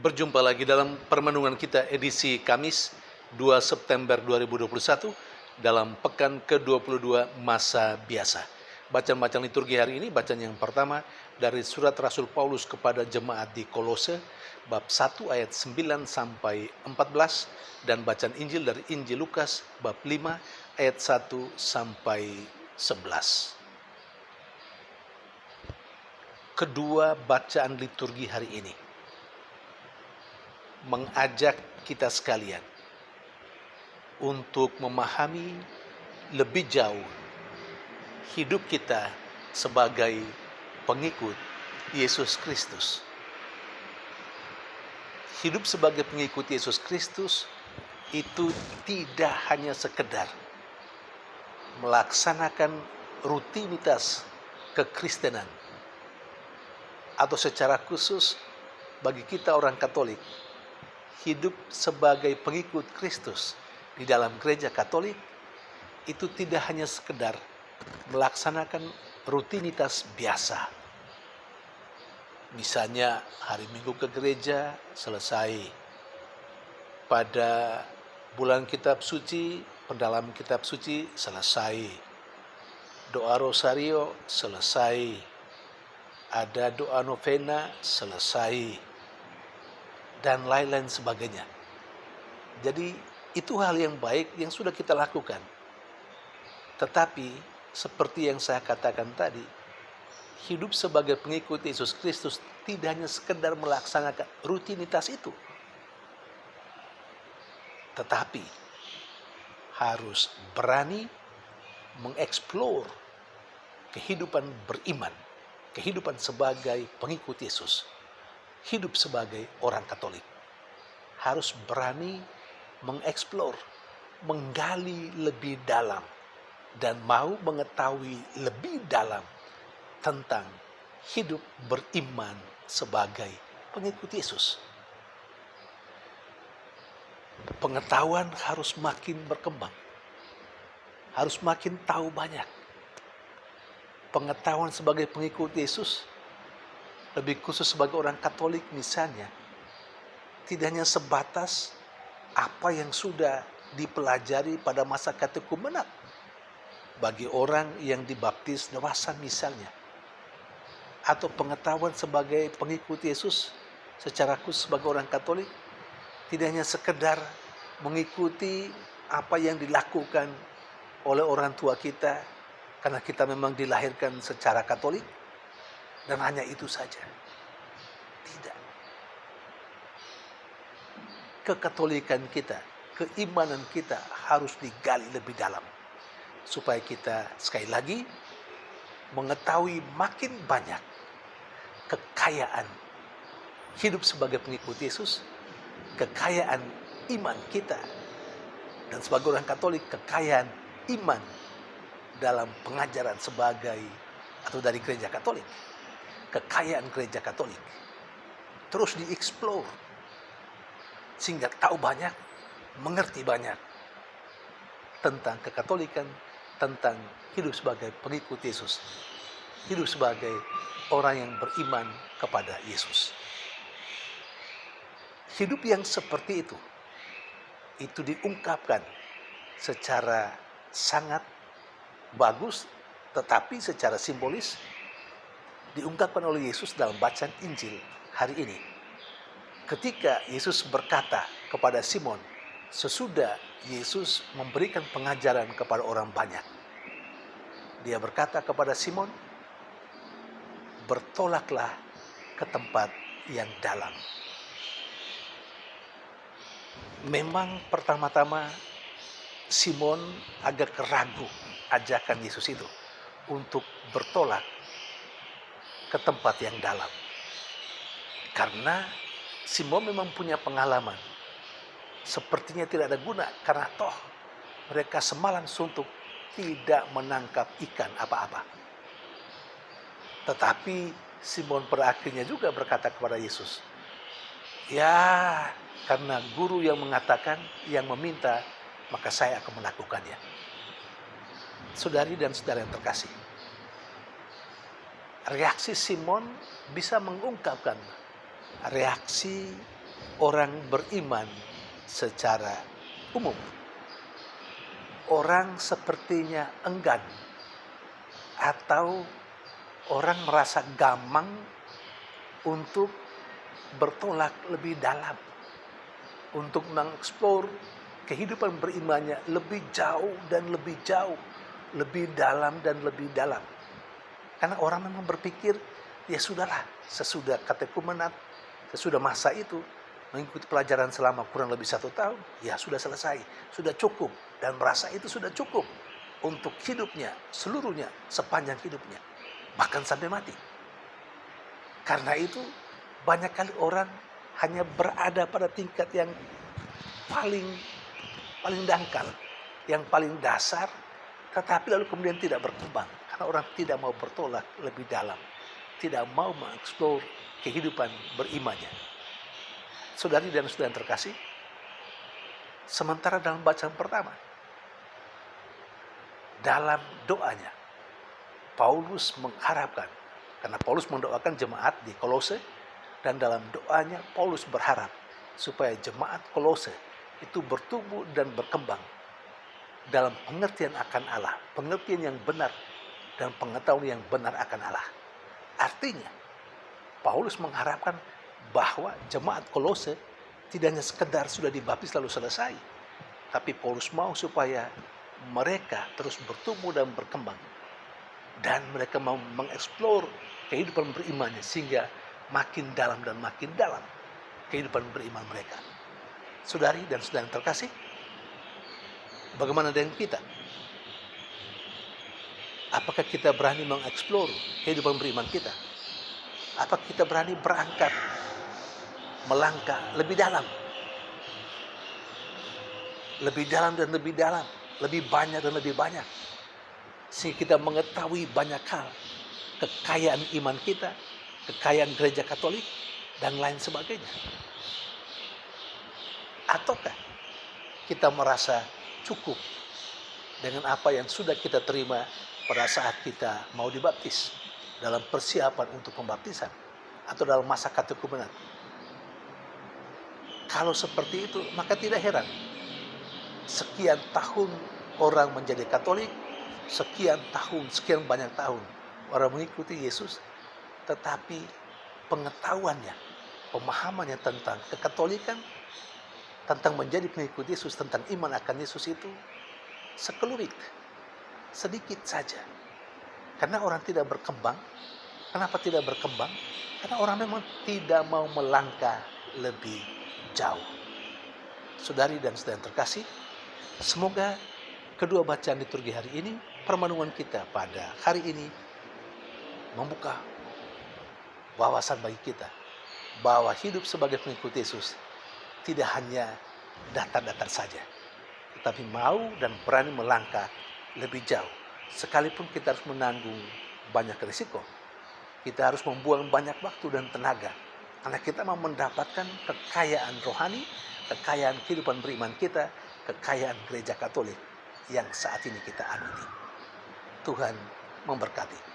Berjumpa lagi dalam permenungan kita edisi Kamis 2 September 2021 dalam pekan ke-22 masa biasa. Bacaan-bacaan liturgi hari ini, bacaan yang pertama dari surat Rasul Paulus kepada jemaat di Kolose, bab 1 ayat 9 sampai 14, dan bacaan Injil dari Injil Lukas, bab 5 ayat 1 sampai 11. Kedua bacaan liturgi hari ini mengajak kita sekalian untuk memahami lebih jauh hidup kita sebagai pengikut Yesus Kristus. Hidup sebagai pengikut Yesus Kristus itu tidak hanya sekedar melaksanakan rutinitas kekristenan, atau secara khusus bagi kita orang Katolik, hidup sebagai pengikut Kristus di dalam gereja Katolik itu tidak hanya sekedar melaksanakan rutinitas biasa. Misalnya hari Minggu ke gereja, selesai. Pada bulan kitab suci, pendalaman kitab suci, selesai. Doa rosario, selesai. Ada doa novena, selesai. Dan lain-lain sebagainya. Jadi itu hal yang baik yang sudah kita lakukan. Tetapi seperti yang saya katakan tadi, hidup sebagai pengikut Yesus Kristus tidak hanya sekedar melaksanakan rutinitas itu, tetapi harus berani mengeksplor kehidupan beriman, kehidupan sebagai pengikut Yesus, hidup sebagai orang Katolik. Harus berani mengeksplor, menggali lebih dalam, dan mau mengetahui lebih dalam tentang hidup beriman sebagai pengikut Yesus. Pengetahuan harus makin berkembang, harus makin tahu banyak. Pengetahuan sebagai pengikut Yesus, lebih khusus sebagai orang Katolik misalnya, tidak hanya sebatas apa yang sudah dipelajari pada masa katekumenat bagi orang yang dibaptis dewasa misalnya, atau pengetahuan sebagai pengikut Yesus secara khusus sebagai orang Katolik tidak hanya sekedar mengikuti apa yang dilakukan oleh orang tua kita karena kita memang dilahirkan secara Katolik dan hanya itu saja. Tidak. Kekatolikan kita, keimanan kita harus digali lebih dalam supaya kita sekali lagi mengetahui makin banyak kekayaan hidup sebagai pengikut Yesus, kekayaan iman kita, dan sebagai orang Katolik kekayaan iman dalam pengajaran sebagai atau dari gereja Katolik, kekayaan gereja Katolik terus dieksplor sehingga tahu banyak, mengerti banyak tentang kekatolikan, tentang hidup sebagai pengikut Yesus, hidup sebagai orang yang beriman kepada Yesus. Hidup yang seperti itu diungkapkan secara sangat bagus, tetapi secara simbolis diungkapkan oleh Yesus dalam bacaan Injil hari ini. Ketika Yesus berkata kepada Simon, sesudah Yesus memberikan pengajaran kepada orang banyak, dia berkata kepada Simon, bertolaklah ke tempat yang dalam. Memang pertama-tama Simon agak ragu ajakan Yesus itu untuk bertolak ke tempat yang dalam. Karena Simon memang punya pengalaman. Sepertinya tidak ada guna karena toh mereka semalam suntuk tidak menangkap ikan apa-apa. Tetapi Simon pada akhirnya juga berkata kepada Yesus, ya karena guru yang mengatakan, yang meminta, maka saya akan melakukannya. Saudari dan saudara yang terkasih, reaksi Simon bisa mengungkapkan reaksi orang beriman secara umum. Orang sepertinya enggan atau orang merasa gamang untuk bertolak lebih dalam, untuk mengeksplor kehidupan berimannya lebih jauh dan lebih jauh, lebih dalam dan lebih dalam. Karena orang memang berpikir, ya sudahlah, sesudah katekumenat, sesudah masa itu, mengikuti pelajaran selama kurang lebih 1 tahun, ya sudah selesai, sudah cukup, dan merasa itu sudah cukup untuk hidupnya, seluruhnya, sepanjang hidupnya, bahkan sampai mati. Karena itu, banyak kali orang hanya berada pada tingkat yang paling dangkal, yang paling dasar, tetapi lalu kemudian tidak berkembang. Karena orang tidak mau bertolak lebih dalam, tidak mau mengeksplor kehidupan berimannya. Saudari dan saudara yang terkasih, sementara dalam bacaan pertama, dalam doanya, Paulus mengharapkan, karena Paulus mendoakan jemaat di Kolose, dan dalam doanya Paulus berharap supaya jemaat Kolose itu bertumbuh dan berkembang dalam pengertian akan Allah, pengertian yang benar dan pengetahuan yang benar akan Allah. Artinya, Paulus mengharapkan bahwa jemaat Kolose tidak hanya sekedar sudah dibaptis lalu selesai, tapi Paulus mau supaya mereka terus bertumbuh dan berkembang, dan mereka mau mengeksplor kehidupan berimannya sehingga makin dalam dan makin dalam kehidupan beriman mereka. Saudari dan saudara yang terkasih, bagaimana dengan kita? Apakah kita berani mengeksplor kehidupan beriman kita? Apakah kita berani berangkat, melangkah lebih dalam? Lebih dalam dan lebih dalam, lebih banyak dan lebih banyak. Sehingga kita mengetahui banyak hal, kekayaan iman kita, kekayaan gereja Katolik, dan lain sebagainya. Ataukah kita merasa cukup dengan apa yang sudah kita terima pada saat kita mau dibaptis, dalam persiapan untuk pembaptisan, atau dalam masa katekumenat? Kalau seperti itu, maka tidak heran sekian tahun orang menjadi Katolik, sekian banyak tahun orang mengikuti Yesus, tetapi pengetahuannya, pemahamannya tentang kekatolikan, tentang menjadi pengikut Yesus, tentang iman akan Yesus itu sekelurik, sedikit saja. Karena orang tidak berkembang. Kenapa tidak berkembang? Karena orang memang tidak mau melangkah lebih jauh. Saudari dan saudara yang terkasih, semoga kedua bacaan liturgi hari ini, permenungan kita pada hari ini, membuka wawasan bagi kita bahwa hidup sebagai pengikut Yesus tidak hanya datar-datar saja, tetapi mau dan berani melangkah lebih jauh. Sekalipun kita harus menanggung banyak risiko, kita harus membuang banyak waktu dan tenaga, karena kita mau mendapatkan kekayaan rohani, kekayaan kehidupan beriman kita, kekayaan gereja Katolik yang saat ini kita anuti. Tuhan memberkati.